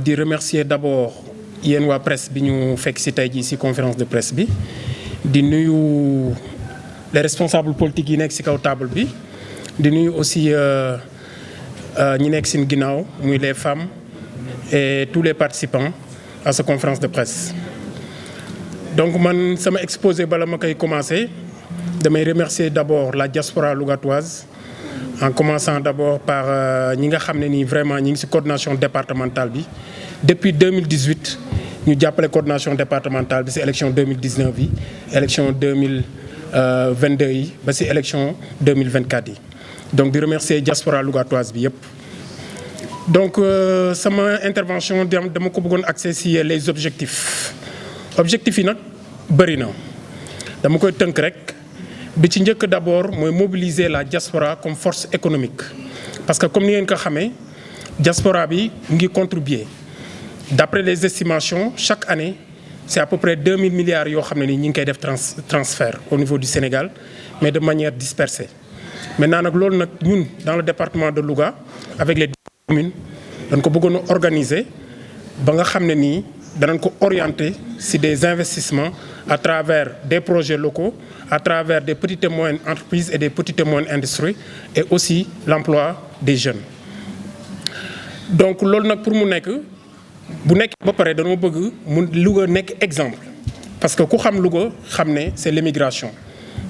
di remercier d'abord yéen waa presse bi ñu fekk ci tey jii ci conférence de presse bi di nuyu les responsables politiques yi nekk ci kaw table bi di nuyu aussi ñi nekk ci ginnaaw muy les femmes et tous les participants à cette conférence de presse. Donc man sama exposé bala ma koy commencer damay remercier d'abord la diaspora lougatoise en commençant d'abord par ñi nga xam ne nii vraiment ñi ngi ci coordination départementale bi depuis 2018 ñu jàppale coordination départementale bi ci élection 2019 yi élection 2022 yi ba ci élection 2024 yi donc di remercier diaspora lougatoise bi yépp. Donc sama intervention dama ko bëggoon axer ci les objectifs yi nag bëri na dama koy tënk rek bi ci njëkk d'abord mooy mobiliser la diaspora comme force économique parce que comme ni ngeen ko xamee diaspora bi ngi contribuer d'après les estimations chaque année c'est à peu près 2000 milliards yoo xam ne ni ñi ngi koy def transfert au niveau du Sénégal mais de manière dispersée. Maintenant nag loolu nag ñun dans le département de Louga avec les communes dañ ko bëggoon a organiser ba nga xam ne nii danañ ko orienter ci des investissements à travers des projets locaux, à travers des petites et moyennes entreprises et des petites et moyennes industries et aussi l'emploi des jeunes. Donc loolu nag pour mu nekk bu nekk ba pare dañoo bëgg mu Louga nekk exemple parce que ku xam Louga xam ne c'est l'immigration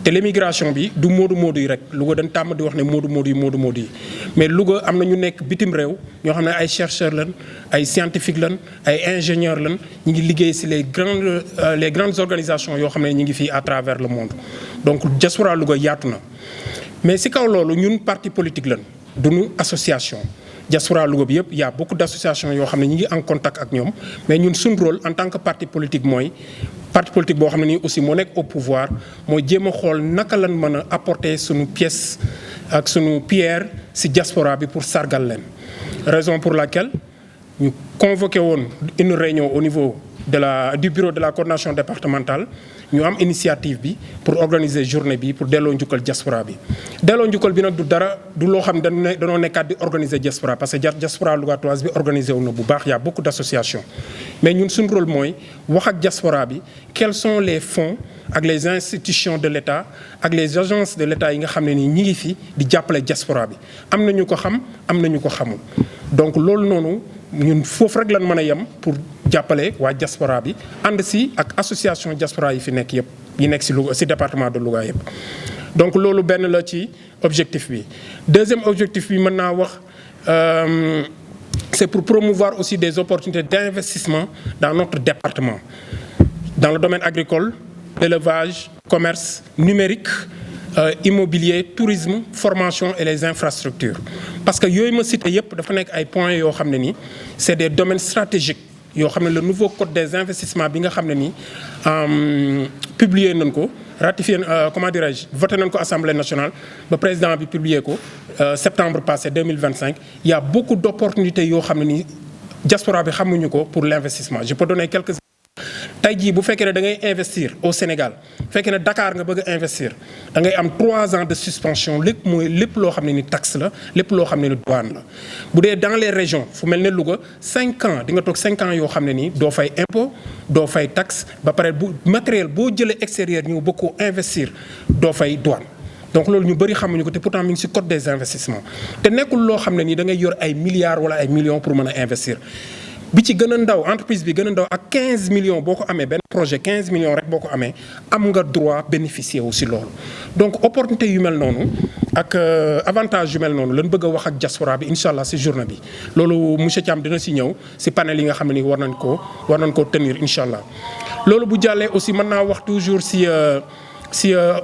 te l'immigration bi du moodu yi rek Louga dañ tàmm di wax ne moodu yi mais Louga am na ñu nekk bitim réew ñoo xam ne ay chercheurs lañ ay scientifiques lañ ay ingénieurs lañ ñu ngi liggéey ci les grandes organisations yoo xam ne ñu ngi fii à travers le monde donc diaspora Louga yaatu na. Mais ci kaw loolu ñun parti politique lañ duñu association diaspora Louga bi yëpp y a beaucoup d'associations yoo xam ne ñu ngi en contact ak ñoom mais ñun suñu rôle en tant que parti politique mooy parti politique boo xam ne nii aussi moo nekk au pouvoir mooy jéem a xool naka lañ mën a apporter suñu pièce ak suñu pierre ci diaspora bi pour sargal leen. Raison pour laquelle ñu convoqué woon une réunion au niveau du bureau de la coordination départementale ñu am initiative bi pour organiser journée bi pour delloo njukkal diaspora bi. Delloo njukkal bi nag du dara du loo xam ne dañoo nekkaat di organiser diaspora parce que diaspora lougatoise bi organisé wu na bu baax y a beaucoup d'associations mais ñun suñu rôle mooy wax ak diaspora bi quels sont les fonds ak les institutions de l'État ak les agences de l'État yi nga xam ne nii ñi ngi fi di jàppale diaspora bi am na ñu ko xam am na ñu ko xamul donc loolu noonu ñun foofu rek lañ mën a yem pour jàppale waa diaspora bi ànd ci ak association diaspora yi fi nekk yëpp yi nekk ci Louga ci département de Louga yëpp. Donc loolu benn la ci objectif bi. Deuxième objectif bi mën naa wax c'est pour promouvoir aussi des opportunités d'investissement dans notre département dans le domaine agricole, élevage, commerce, numérique, immobilier, tourisme, formation et les infrastructures. Parce que yooyu ma cité yëpp dafa nekk ay points yoo xam ne nii c'est des domaines stratégiques yoo xam ne le nouveau code des investissements bi nga xam ne nii publié nañ ko ratifié comment dirais-je voté nañ ko Assemblée nationale ba président bi publié ko septembre passé 2025 il y a beaucoup d'opportunités yoo xam ne nii diaspora bi xamuñu ko pour l'investissement. Je peux donner quelques tey jii bu fekkee ne da ngay investir au Sénégal bu fekkee ne Dakar nga bëgg a investir da ngay am 3 ans de suspension lépp loo xam ne ni taxe la lépp loo xam ne ni douane la. bu dee dans les régions fu mel ne Louga 5 ans di nga toog 5 ans yoo xam ne nii doo fay impôt doo fay taxe ba pare bu matériel boo jëlee extérieur ñëw bëgg koo investir doo fay douane. Donc loolu ñu bëri xamuñu ko te pourtant mi ngi ci code des investissements te nekkul loo xam ne nii da ngay yor ay milliards wala ay millions pour mën a investir. bi ci gën a ndaw entreprise bi gën a ndaw ak 15 millions boo ko amee benn projet 15 millions rek boo ko amee am nga droit bénéficier wu ci loolu. Donc opportunité yu mel noonu ak avantage yu mel noonu lañ bëgg a wax ak diaspora bi incha allah ci journée bi loolu monsieur Thiam dina ci ñëw ci panel yi nga xam ne ni war nañ koo tenir incha allah. loolu bu jàllee aussi mën naa wax toujours ci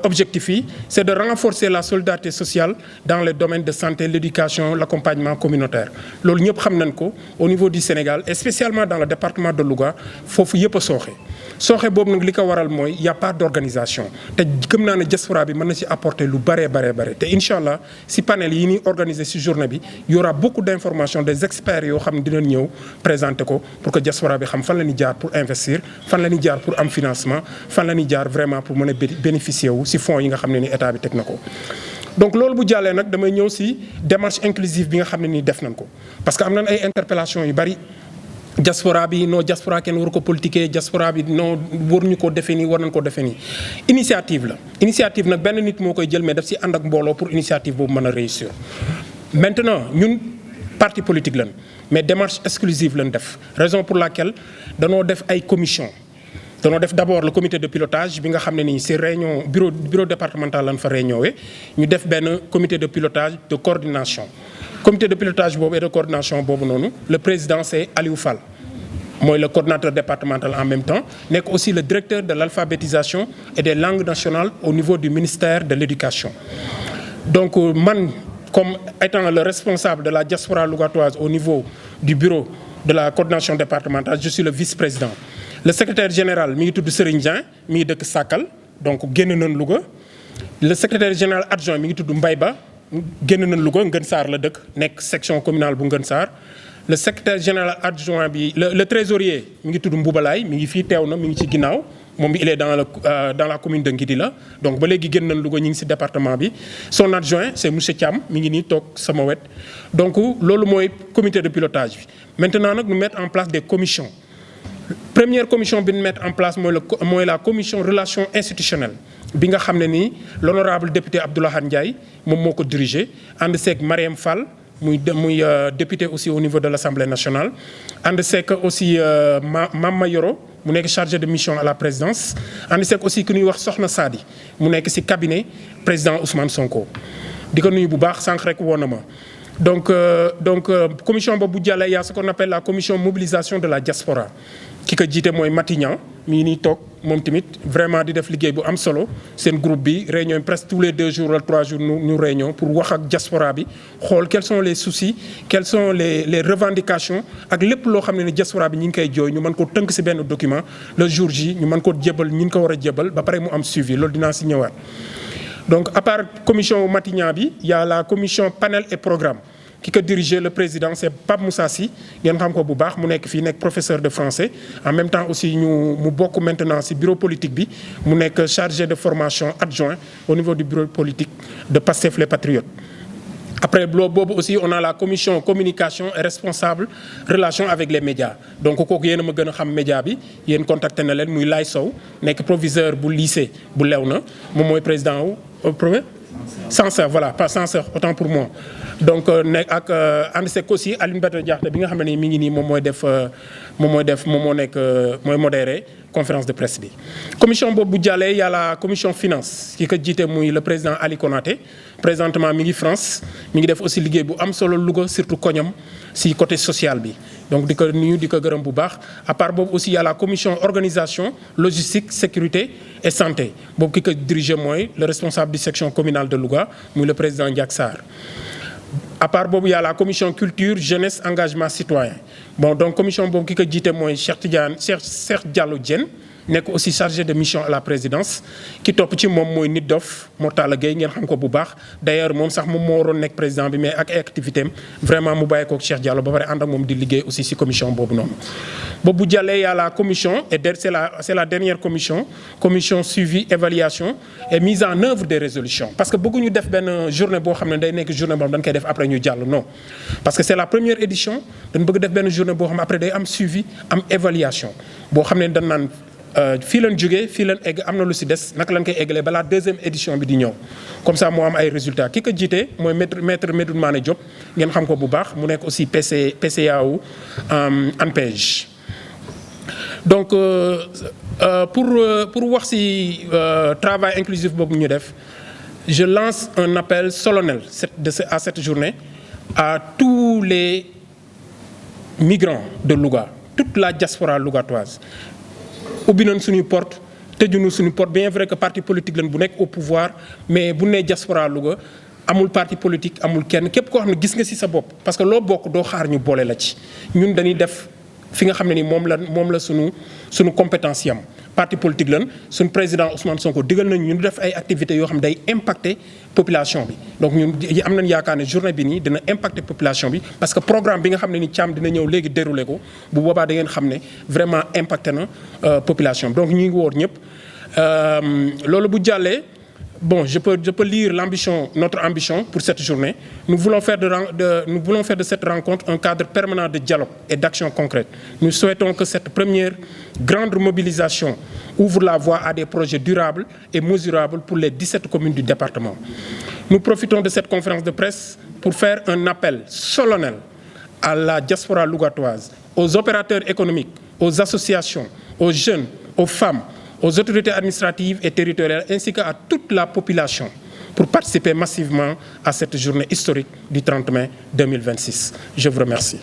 objectif yi c'est de renforcer la solidarité sociale dans les domaines de santé, l'éducation, l'accompagnement communautaire. loolu ñëpp xam nañ ko au niveau du Sénégal et spécialement dans le département de Louga foofu yëpp a sooxe boobu nag li ko waral mooy y a pas d'organisation te gëm naa ne diaspora bi mën na ci apporter lu bare te incha allah ci panel yi ni organiser ci journée bi y aura beaucoup d'informations des experts yoo xam ne dinañ ñëw présenter ko pour que diaspora bi xam fan la ñuy jaar pour investir fan la ñuy jaar pour am financement fan la ñuy jaar vraiment pour mën a bénéficier wu ci fonds yi nga xam ne ni état bi teg na ko. donc loolu bu jàllee nag damay ñëw ci démarche inclusive bi nga xam ne nii def nañ ko parce que am nañ ay interpellations yu bari diaspora bi non diaspora kenn waru ko politiquer diaspora bi non waruñu ko defee nii war nañu ko defee nii initiative la initiative nag benn nit moo koy jël mais daf si ànd ak mbooloo pour initiative boobu mën a réussir. Maintenant ñun parti politique lañ mais démarche exclusive lañ def raison pour laquelle danoo def ay commission danoo def d'abord le comité de pilotage bi nga xam ne nii si réunion bureau départemental lañ fa réunion ñu def benn comité de pilotage de coordination. Comité de pilotage boobu et de coordination boobu noonu le président c'est Aliou Fall mooy le coordinateur départemental en même temps nekk aussi le directeur de l'alphabétisation et des langues nationales au niveau du ministère de l'éducation. Donc man comme étant le responsable de la diaspora lougatoise au niveau du bureau de la coordination départementale je suis le vice-président. Le secrétaire général mi ngi tudd Serigne Dieng mi ngi dëkk Sakal donc génn nañ Louga. Le secrétaire général adjoint mi ngi tudd Mbaye Ba génn nañ Louga Ngën Saar la dëkk nekk section communale bu Ngën Saar. Le secrétaire général adjoint bi le trésorier mi ngi tudd Mboubalaay mi ngi fii teew na mi ngi ci ginnaaw moom il est dans la commune de Ngidila donc ba léegi génn nañ Louga ñu ngi ci département bi. Son adjoint c'est monsieur Thiam mi ngi nii toog sama wet donc loolu mooy comité de pilotage bi. Maintenant nag ñu mettre en place des commissions. Première commission bi ñu mettre en place mooy la commission relations institutionnelles bi nga xam ne nii l'honorable député Abdoulahad Ndiaye moom moo ko dirigé ànd seeg Mariam Fall muy député aussi au niveau de l'Assemblée nationale ànd seeg aussi Mama Yoro mu nekk chargé de mission à la présidence ànd seeg aussi ku ñuy wax Soxna Sadi mu nekk ci cabinet président Ousmane Sonko di ko nuyu bu baax sànq rek woon na ma donc commission boobu bu jàllee y a ce qu'on appelle la commission mobilisation de la diaspora ki ko jiite mooy Matignan mi ngi nii toog moom tamit vraiment di def liggéey bu am solo seen groupe bi réunion presque tous les 2 jours wala 3 jours ñu réunion pour wax ak diaspora bi xool quels sont les soucis quelles sont les revendications ak lépp loo xam ne ni diaspora bi ñi ngi koy jooy ñu mën ko tënk ci benn document le jour J ñu mën ko jébal ñi ngi ko war a jébal ba pare mu am suivi loolu dinaa ci ñëwaat. Donc à part commission Matignan bi y a la commission panel et programme ki ko dirige le président c'est Pape Moussa Sy ngeen xam ko bu baax mu nekk fii nekk professeur de français en même temps aussi mu bokk maintenant ci bureau politique bi mu nekk chargé de formation adjoint au niveau du bureau politique de Pastef les Patriotes. Après boobu aussi on a la commission communication et responsable relation avec les médias donc kooku yéen a ma gën a xam média bi yéen contacté na leen muy Lay Sow nekk proviseur bu lycée bu Léona moom mooy président wu premier censeur voilà pas censeur autant pour moi. Donc nekk ak ànd seeg aussi Alioune Badara Diakhate bi nga xam ne mi ngi nii moom moo nekk mooy modéré conférence de presse bi. Commission boobu bu jàllee y a la commission finance ki ko jiite muy le président Ali Konaté présentement mi ngi France mi ngi def aussi liggéey bu am solo Louga surtout koñam ci côté social bi donc di ko nuyu di ko gërëm bu baax. À part boobu aussi y a la commission organisation logistique sécurité et santé boobu ki ko dirige mooy le responsable du section communale de Louga muy le président Ndiak Sarr. À part boobu y a la commission culture jeunesse engagement citoyen bon donc commission boobu ki ko jiite mooy Cheikh Diallo Diène nekk aussi chargé de mission à la présidence ki topp ci moom mooy Nit Dof Mortala Gueye ngeen xam ko bu baax d'ailleurs moom sax moom moo waroon nekk président bi mais ak ay activité am vraiment mu bàyyi ko Cheikh Diallo ba pare ànd ak moom di liggéey aussi ci commission boobu noonu. boobu bu jàllee y a la commission et c'est la dernière commission suivi évaluation et mise en œuvre des résolutions parce que bëgguñu def benn journée boo xam ne day nekk journée boo xam dañ koy def après ñu jàll non parce que c'est la première édition dañ bëgg def benn journée boo xam ne après day am suivi am évaluation boo xam ne dañ naan fii lañ jógee fii lañ egg am na lu ci des naka lañ koy eggalee balaa deuxième édition bi di ñëw comme ça moo am ay résultats ki ko jiite mooy maître Medoune Mané Diop ngeen xam ko bu baax mu nekk aussi PCA wu ANPEJ. Donc pour wax ci travail inclusif boobu ñu def je lance un appel solennel à cette journée à tous les migrants de Louga toute la diaspora lougatoise. ubbi nañ suñuy porte tëjuñu suñu porte bien vrai que parti politique lañ bu nekk au pouvoir mais bu nee diaspora Louga amul parti politique amul kenn képp koo xam ne gis nga ci sa bopp parce que loo bokk doo xaar ñu boole la ci ñun dañuy def fi nga xam ne ni moom la suñu compétence yam parti politique lan suñu président Ousmane Sonko digal nañ ñu def ay activités yoo xam day impacter population bi donc ñun am nañ yaakaar ne journée bi nii dina impacter population bi parce que programme bi nga xam ne ni Thiam dina ñëw léegi dérouler ko bu boobaa da ngeen xam ne vraiment impacté na population bi donc ñu ngi woor ñëpp loolu bu jàllee bon, je peux lire notre ambition pour cette journée. Nous voulons faire de cette rencontre un cadre permanent de dialogue et d'action concrète. Nous souhaitons que cette première grande mobilisation ouvre la voie à des projets durables et mesurables pour les 17 communes du département. Nous profitons de cette conférence de presse pour faire un appel solennel à la diaspora lougatoise, aux opérateurs économiques, aux associations, aux jeunes, aux femmes, aux autorités administratives et territoriales, ainsi qu'à toute la population, pour participer massivement à cette journée historique du 30 mai 2026. Je vous remercie.